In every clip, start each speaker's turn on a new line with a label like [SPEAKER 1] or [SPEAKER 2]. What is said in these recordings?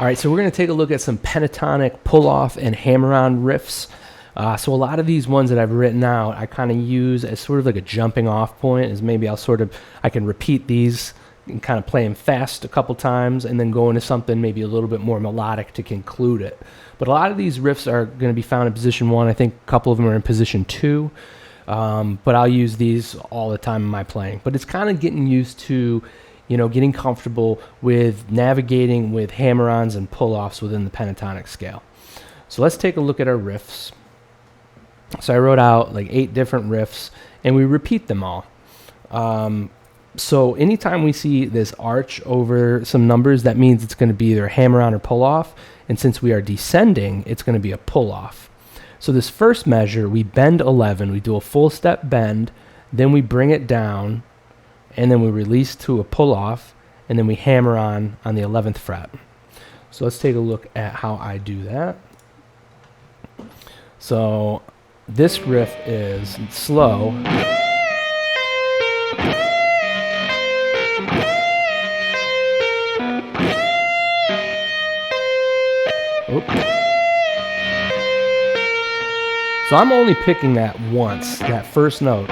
[SPEAKER 1] All right, so we're going to take a look at some pentatonic pull-off and hammer-on riffs. So a lot of these ones that I've written out, I kind of use as sort of like a jumping off point, is maybe I can repeat these and kind of play them fast a couple times and then go into something maybe a little bit more melodic to conclude it. But a lot of these riffs are going to be found in position 1. I think a couple of them are in position 2. But I'll use these all the time in my playing. But it's kind of getting used to, getting comfortable with navigating with hammer-ons and pull-offs within the pentatonic scale. So let's take a look at our riffs. So I wrote out like 8 different riffs, and we repeat them all. So anytime we see this arch over some numbers, that means it's going to be either hammer-on or pull-off. And since we are descending, it's going to be a pull-off. So this first measure, we bend 11. We do a full step bend, then we bring it down, and then we release to a pull-off, and then we hammer on the 11th fret. So let's take a look at how I do that. So this riff is slow. So I'm only picking that once, that first note.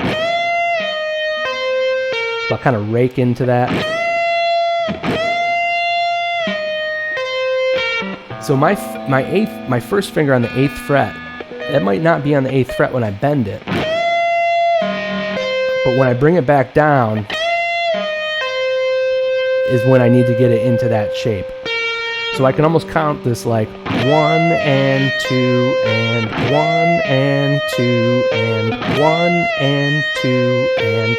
[SPEAKER 1] So I'll kind of rake into that. So my first finger on the 8th fret, that might not be on the 8th fret when I bend it. But when I bring it back down is when I need to get it into that shape. So I can almost count this like 1 and 2 and 1 and 2 and 1 and 2 and.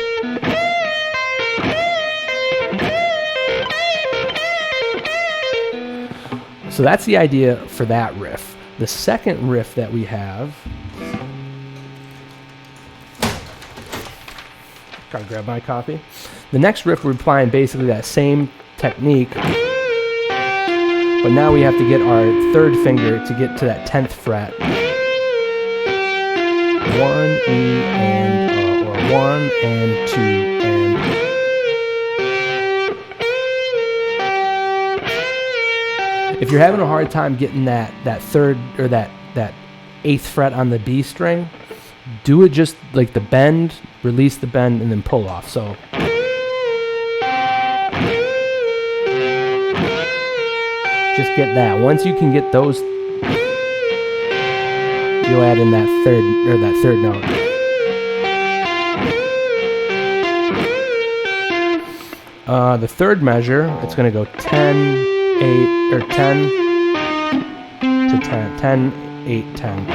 [SPEAKER 1] So that's the idea for that riff. The second riff that we have, gotta grab my copy. The next riff we're applying basically that same technique, but now we have to get our 3rd finger to get to that 10th fret. 1 E and or 1 and 2 and. If you're having a hard time getting that 3rd or that 8th fret on the B string, do it just like the bend, release the bend, and then pull off. So just get that. Once you can get those, you'll add in that third note. The third measure, it's going to go 10, 8, or 10 to 10, 10, 8, 10.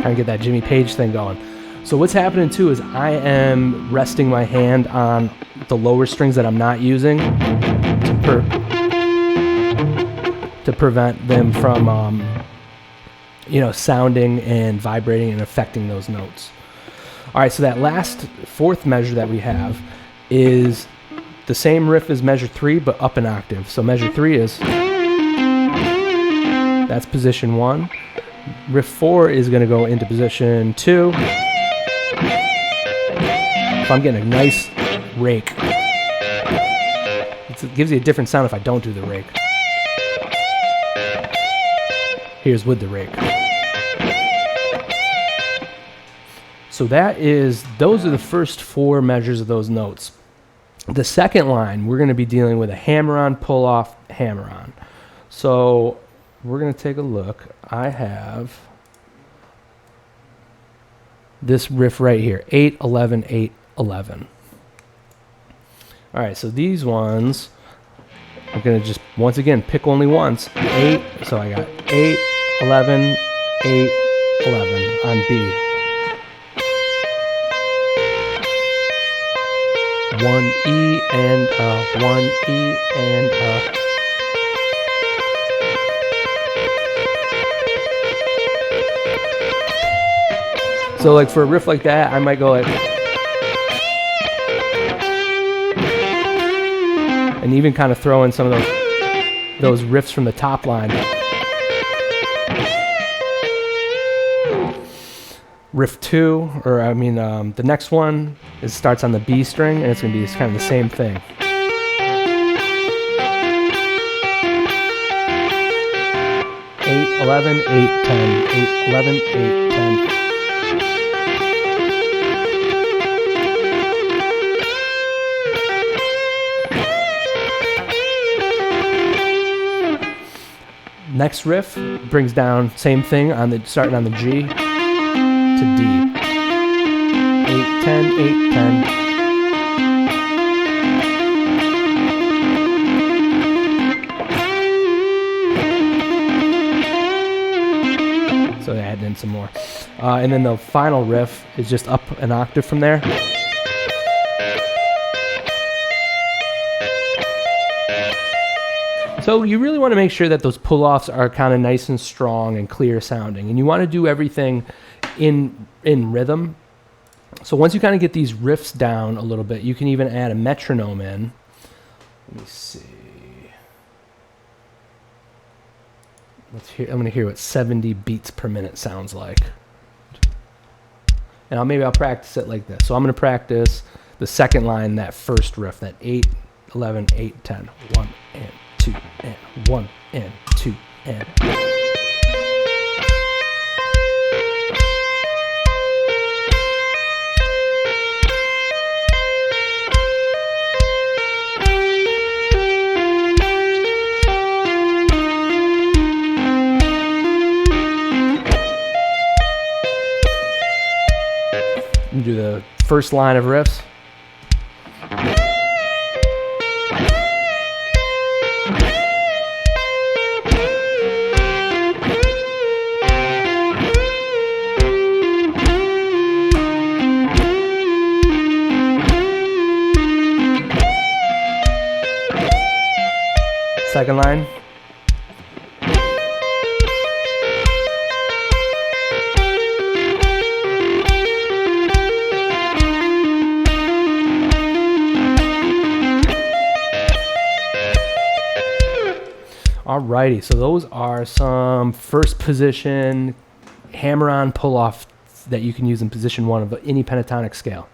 [SPEAKER 1] Kind of get that Jimmy Page thing going. So what's happening too is I am resting my hand on the lower strings that I'm not using to prevent them from sounding and vibrating and affecting those notes. All right, so that last 4th measure that we have is the same riff as measure 3, but up an octave. So measure 3 is, that's position 1. Riff 4 is going to go into position 2. So I'm getting a nice rake. It gives you a different sound if I don't do the rake. Here's with the rake. So those are the first 4 measures of those notes. The second line, we're going to be dealing with a hammer-on, pull-off, hammer-on. So we're going to take a look. I have this riff right here, 8, 11, 8, 11. All right, so these ones, I'm going to just, once again, pick only once. 8, so I got 8, 11, 8, 11 on B. 1 E and 1 E and So like for a riff like that, I might go like, and even kind of throw in some of those riffs from the top line. riff 2, or the next one starts on the B string, and it's going to be kind of the same thing. 8, 11, 8, 10, 8, 11, 8, 10. Next riff brings down same thing on the starting on the G to D. 8, 10, 8, 10. So they add in some more. And then the final riff is just up an octave from there. So you really want to make sure that those pull-offs are kind of nice and strong and clear sounding. And you want to do everything in rhythm. So once you kind of get these riffs down a little bit, you can even add a metronome in. Let me see. I'm going to hear what 70 beats per minute sounds like. And maybe I'll practice it like this. So I'm going to practice the second line, that first riff, that 8, 11, 8, 10, 1 and 2 and 1 and 2 and. Do the first line of riffs. Second line. Alrighty, so those are some first position hammer-on pull-off that you can use in position 1 of any pentatonic scale.